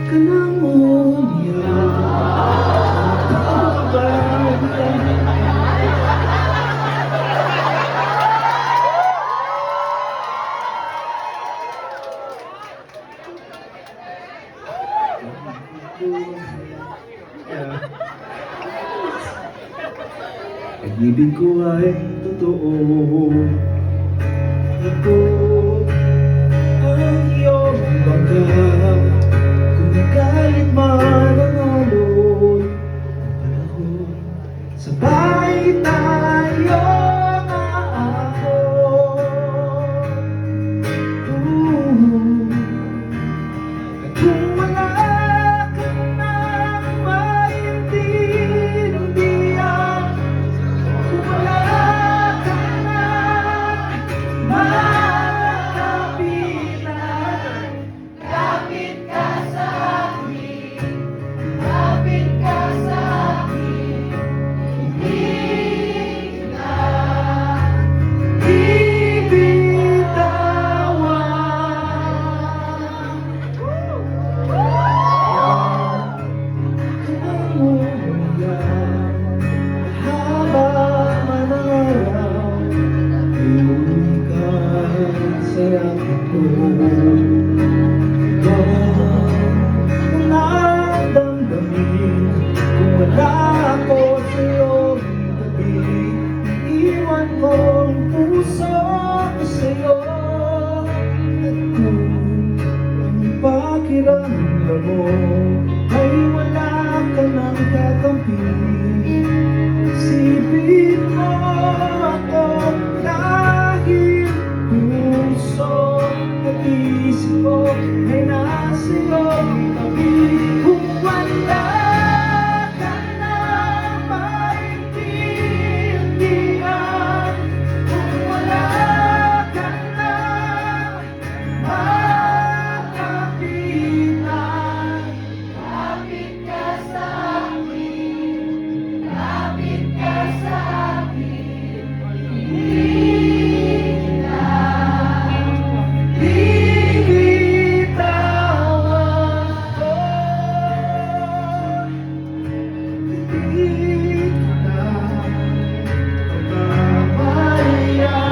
ka nang umiyak. Pag-ibig ko ay totoo. Ako ang iyong bangga. Kung nagalit man ang alon ng panahon, sabay tayong aahon. At kung wala ka nang maintindihan, kung wala ka nang malapitan, lapit ka sa akin, lapit ka sa akin, hindi na bibitawan. Kung umuulan, mahaba man ang araw, iuwi ka sa langit ko. Ang damdamin kung wala ako sa iyong tabi, iwan ko ang puso ko sa iyo. At kung ang pakiramdam mo ay wala ka nang kakampi,